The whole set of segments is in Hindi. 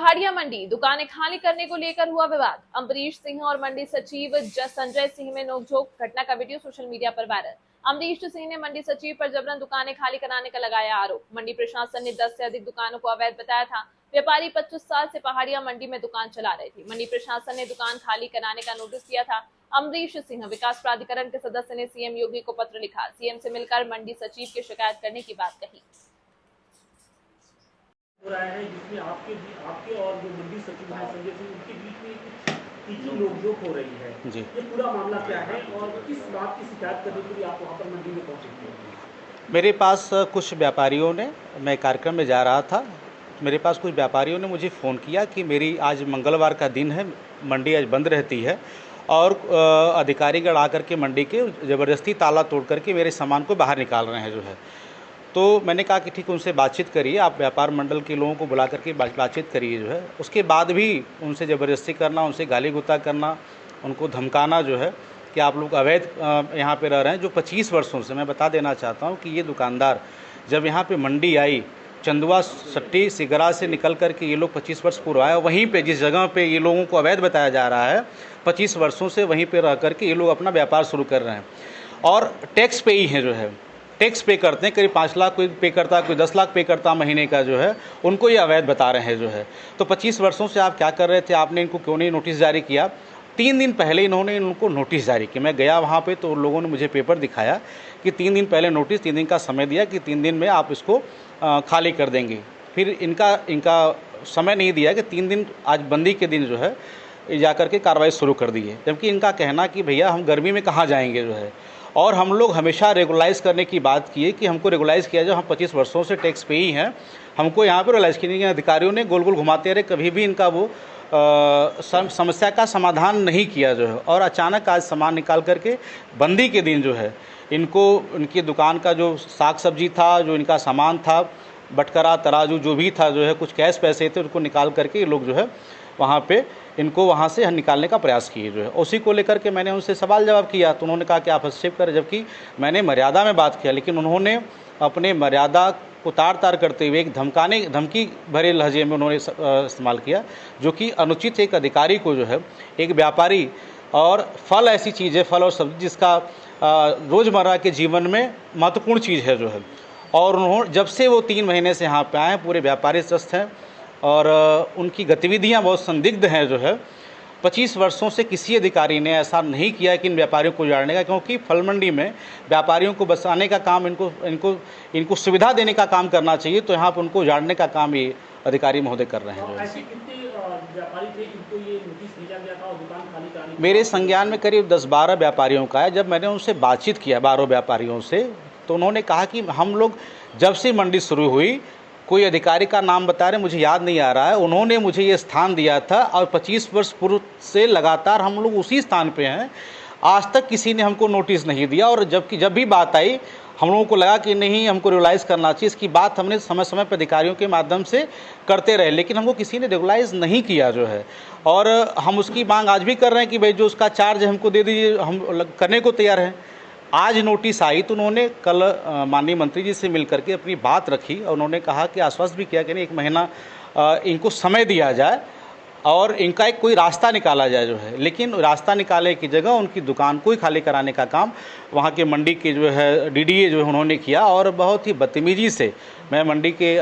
पहाड़िया मंडी दुकानें खाली करने को लेकर हुआ विवाद। अम्बरीश सिंह और मंडी सचिव संजय सिंह में नोकझोंक। घटना का वीडियो सोशल मीडिया पर वायरल। अम्बरीश सिंह ने मंडी सचिव पर जबरन दुकानें खाली कराने का लगाया आरोप। मंडी प्रशासन ने 10 से अधिक दुकानों को अवैध बताया था। व्यापारी 25 साल से पहाड़िया मंडी में दुकान चला रहे थे। मंडी प्रशासन ने दुकान खाली कराने का नोटिस दिया था। अम्बरीश सिंह विकास प्राधिकरण के सदस्य ने सीएम योगी को पत्र लिखा। सीएम से मिलकर मंडी सचिव की शिकायत करने की बात कही। हो रहा है जिसमें आपके और जो मंडी सचिव हैं संजय सिंह, उनके बीच में कुछ तीखी नोकझोंक हो रही है जी। ये पूरा मामला क्या है और किस बात की शिकायत करने के लिए आप वहाँ पर मंडी में पहुँचे थे? मेरे पास कुछ व्यापारियों ने, मैं कार्यक्रम में जा रहा था, मेरे पास कुछ व्यापारियों ने मुझे फ़ोन किया कि मेरी आज मंगलवार का दिन है, मंडी आज बंद रहती है और अधिकारीगण आकर के मंडी के ज़बरदस्ती ताला तोड़ करके मेरे सामान को बाहर निकाल रहे हैं जो है। तो मैंने कहा कि ठीक, उनसे बातचीत करिए, आप व्यापार मंडल के लोगों को बुला करके बातचीत करिए जो है। उसके बाद भी उनसे ज़बरदस्ती करना, उनसे गाली गुत्ता करना, उनको धमकाना जो है कि आप लोग अवैध यहाँ पे रह रहे हैं। जो 25 वर्षों से, मैं बता देना चाहता हूँ कि ये दुकानदार जब यहाँ पे मंडी आई, चंदुआ सट्टी सिगरा से निकल कर के ये लोग 25 वर्ष पूर्व आए, वहीं पे जिस जगह पे ये लोगों को अवैध बताया जा रहा है, 25 वर्षों से वहीं पे रह कर के ये लोग अपना व्यापार शुरू कर रहे हैं और टैक्स पे ही हैं जो है, टैक्स पे करते हैं। करीब 5 लाख कोई पे करता, कोई 10 लाख पे करता महीने का जो है, उनको ये अवैध बता रहे हैं जो है। तो 25 वर्षों से आप क्या कर रहे थे, आपने इनको क्यों नहीं नोटिस जारी किया? 3 दिन पहले इन्होंने इनको नोटिस जारी किया। मैं गया वहाँ पे तो लोगों ने मुझे पेपर दिखाया कि 3 दिन पहले नोटिस, 3 दिन का समय दिया कि 3 दिन में आप इसको खाली कर देंगे। फिर इनका समय नहीं दिया कि 3 दिन, आज बंदी के दिन जो है जाकर के कार्रवाई शुरू कर दी है। जबकि इनका कहना कि भैया हम गर्मी में कहाँ जाएंगे जो है, और हम लोग हमेशा रेगुलाइज़ करने की बात की है कि हमको रेगुलाइज़ किया जाए। हम 25 वर्षों से टैक्स पे ही हैं, हमको यहाँ पर रेगुलाइज़ करने के अधिकारियों ने गोल गोल घुमाते रहे, कभी भी इनका वो समस्या का समाधान नहीं किया जो है। और अचानक आज सामान निकाल करके बंदी के दिन जो है इनको, इनकी दुकान का जो साग सब्जी था, जो इनका सामान था, बटकरा तराजू जो भी था जो है, कुछ कैश पैसे थे, उनको निकाल करके ये लोग जो है वहाँ पे इनको वहाँ से निकालने का प्रयास किए जो है। उसी को लेकर के मैंने उनसे सवाल जवाब किया तो उन्होंने कहा कि आप हस्तक्षेप करें, जबकि मैंने मर्यादा में बात किया, लेकिन उन्होंने अपने मर्यादा को तार करते हुए एक धमकी भरे लहजे में उन्होंने इस्तेमाल किया, जो कि अनुचित। एक अधिकारी को जो है, एक व्यापारी, और फल ऐसी चीज़ है, फल और सब्जी जिसका रोज़मर्रा के जीवन में महत्वपूर्ण चीज़ है जो है। और उन्होंने जब से वो 3 महीने से यहाँ पे आए हैं, पूरे व्यापारी त्रस्त हैं और उनकी गतिविधियां बहुत संदिग्ध हैं जो है। 25 वर्षों से किसी अधिकारी ने ऐसा नहीं किया कि इन व्यापारियों को उजाड़ने का, क्योंकि फल मंडी में व्यापारियों को बसाने का काम, इनको सुविधा देने का काम करना चाहिए, तो यहाँ पर उनको उजाड़ने का काम ये अधिकारी महोदय कर रहे हैं। ऐसे कितने व्यापारी थे जिनको ये नोटिस भेजा गया था और दुकान खाली कराने? मेरे संज्ञान में करीब 10-12 व्यापारियों का है। जब मैंने उनसे बातचीत किया 12 व्यापारियों से, तो उन्होंने कहा कि हम लोग जब से मंडी शुरू हुई, कोई अधिकारी का नाम बता रहे, मुझे याद नहीं आ रहा है, उन्होंने मुझे ये स्थान दिया था और 25 वर्ष पूर्व से लगातार हम लोग उसी स्थान पे हैं। आज तक किसी ने हमको नोटिस नहीं दिया, और जब भी बात आई हम लोगों को लगा कि नहीं, हमको रेगुलाइज़ करना चाहिए। इसकी बात हमने समय समय पर अधिकारियों के माध्यम से करते रहे, लेकिन हमको किसी ने रेगुलाइज़ नहीं किया जो है। और हम उसकी मांग आज भी कर रहे हैं कि भाई जो उसका चार्ज है हमको दे दीजिए, हम करने को तैयार हैं। आज नोटिस आई तो उन्होंने कल माननीय मंत्री जी से मिलकर के अपनी बात रखी और उन्होंने कहा कि आश्वस्त भी किया कि नहीं, 1 महीना इनको समय दिया जाए और इनका एक कोई रास्ता निकाला जाए जो है। लेकिन रास्ता निकाले की जगह उनकी दुकान को ही खाली कराने का काम वहाँ के मंडी के जो है डीडीए जो है उन्होंने किया, और बहुत ही बदतमीजी से मैं मंडी के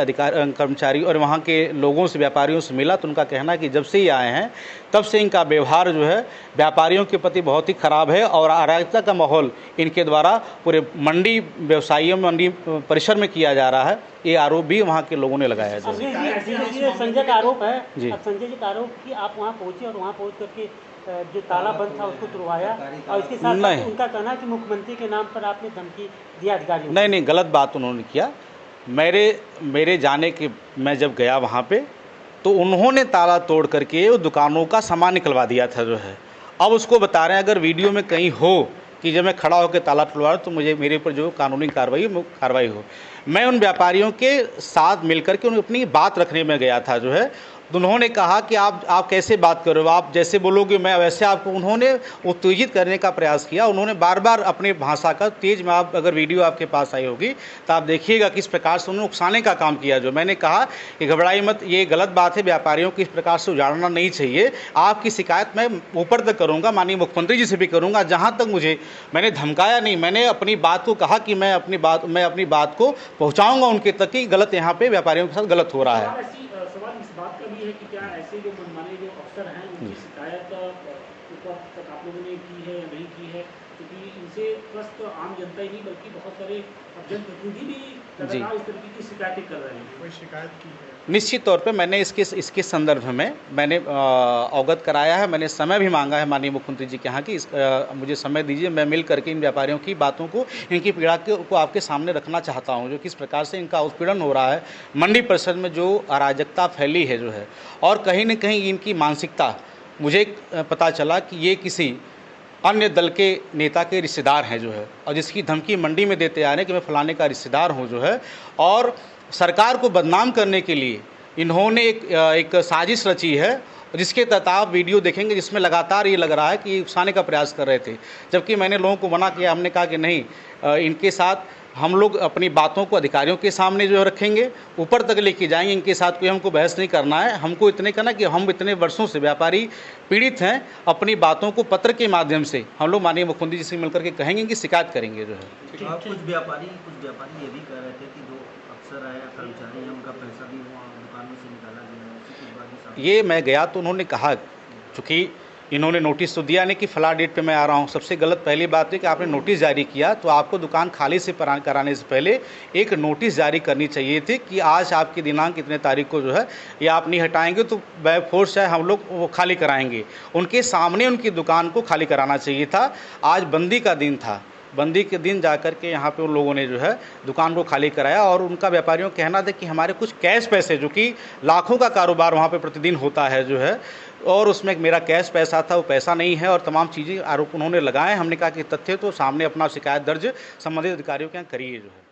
कर्मचारी और वहाँ के लोगों से, व्यापारियों से मिला, तो उनका कहना कि जब से ही आए हैं तब से इनका व्यवहार जो है व्यापारियों के प्रति बहुत ही ख़राब है और अराजकता का माहौल इनके द्वारा पूरे मंडी व्यवसायियों, मंडी परिसर में किया जा रहा है। ये आरोप भी वहाँ के लोगों ने लगाया है। संजय का आरोप है जी, संजय जी का आरोप कि आप वहाँ पहुँचे और वहाँ पहुँच करके जो ताला बंद था उसको तुड़वाया, और इसके साथ उनका कहना है कि मुख्यमंत्री के नाम पर आपने धमकी दिया अधिकारियों। नहीं, गलत बात उन्होंने किया। मेरे जाने के, मैं जब गया वहाँ पे तो उन्होंने ताला तोड़ करके वो दुकानों का सामान निकलवा दिया था जो है। अब उसको बता रहे हैं, अगर वीडियो में कहीं हो कि जब मैं खड़ा होकर ताला तोड़वा तो मेरे ऊपर जो कानूनी कार्रवाई हो। मैं उन व्यापारियों के साथ मिलकर के उन्हें अपनी बात रखने में गया था जो है, तो उन्होंने कहा कि आप कैसे बात कर रहे हो, आप जैसे बोलोगे मैं वैसे आपको, उन्होंने उत्तेजित करने का प्रयास किया। उन्होंने बार बार अपने भाषा का तेज में, आप अगर वीडियो आपके पास आई होगी तो आप देखिएगा किस प्रकार से उन्होंने उकसाने का काम किया। जो मैंने कहा कि घबराई मत, ये गलत बात है, व्यापारियों को इस प्रकार से उजाड़ना नहीं चाहिए। आपकी शिकायत मैं ऊपर तक करूँगा, माननीय मुख्यमंत्री जी से भी करूँगा। जहाँ तक मैंने धमकाया नहीं, मैंने अपनी बात को कहा कि मैं अपनी बात को पहुँचाऊँगा उनके तक कि गलत यहाँ पे व्यापारियों के साथ गलत हो रहा है। सवाल इस बात का भी है कि क्या ऐसे जो मनमाने जो अफसर हैं उनकी शिकायत ऊपर तक आप लोगों ने की है या नहीं की है, क्योंकि इनसे ट्रस्ट आम जनता ही नहीं बल्कि बहुत सारे जनप्रतिनिधि भी लगातार इस तरीके की शिकायतें कर रहे हैं। कोई शिकायत की है? निश्चित तौर पे मैंने इसके संदर्भ में मैंने अवगत कराया है। मैंने समय भी मांगा है माननीय मुख्यमंत्री जी के यहाँ कि मुझे समय दीजिए, मैं मिल करके इन व्यापारियों की बातों को, इनकी पीड़ा को आपके सामने रखना चाहता हूँ, जो किस प्रकार से इनका उत्पीड़न हो रहा है, मंडी परिषद में जो अराजकता फैली है जो है, और कहीं न कहीं इनकी मानसिकता, मुझे पता चला कि ये किसी अन्य दल के नेता के रिश्तेदार हैं जो है, और जिसकी धमकी मंडी में देते आ रहे हैं कि मैं फलाने का रिश्तेदार हूँ जो है, और सरकार को बदनाम करने के लिए इन्होंने एक साजिश रची है, जिसके तहत आप वीडियो देखेंगे जिसमें लगातार ये लग रहा है कि ये उकसाने का प्रयास कर रहे थे। जबकि मैंने लोगों को मना किया, हमने कहा कि नहीं, इनके साथ हम लोग अपनी बातों को अधिकारियों के सामने जो रखेंगे, ऊपर तक लेके जाएंगे, इनके साथ कोई हमको बहस नहीं करना है। हमको इतने करना कि हम इतने वर्षों से व्यापारी पीड़ित हैं, अपनी बातों को पत्र के माध्यम से हम लोग माननीय मुख्यमंत्री जी से मिलकर के कहेंगे कि शिकायत करेंगे जो है। कुछ व्यापारी ये भी कह रहे थे कि जो अफसर है या कर्मचारी है उनका पैसा भी दुकानों से निकाला गया है। ये मैं गया तो उन्होंने कहा, चूँकि इन्होंने नोटिस तो दिया नहीं कि फला डेट पे मैं आ रहा हूँ। सबसे गलत पहली बात है कि आपने नोटिस जारी किया तो आपको दुकान खाली से कराने से पहले एक नोटिस जारी करनी चाहिए थी कि आज आपकी दिनांक इतने तारीख को जो है ये आप नहीं हटाएंगे तो बाय फोर्स है हम लोग वो खाली कराएंगे। उनके सामने उनकी दुकान को खाली कराना चाहिए था। आज बंदी का दिन था, बंदी के दिन जाकर के यहाँ पे उन लोगों ने जो है दुकान को खाली कराया, और उनका व्यापारियों का कहना था कि हमारे कुछ कैश पैसे, जो कि लाखों का कारोबार वहाँ पे प्रतिदिन होता है जो है, और उसमें मेरा कैश पैसा था, वो पैसा नहीं है, और तमाम चीज़ें आरोप उन्होंने लगाए। हमने कहा कि तथ्य तो सामने अपना शिकायत दर्ज संबंधित अधिकारियों के यहाँ करिए जो है।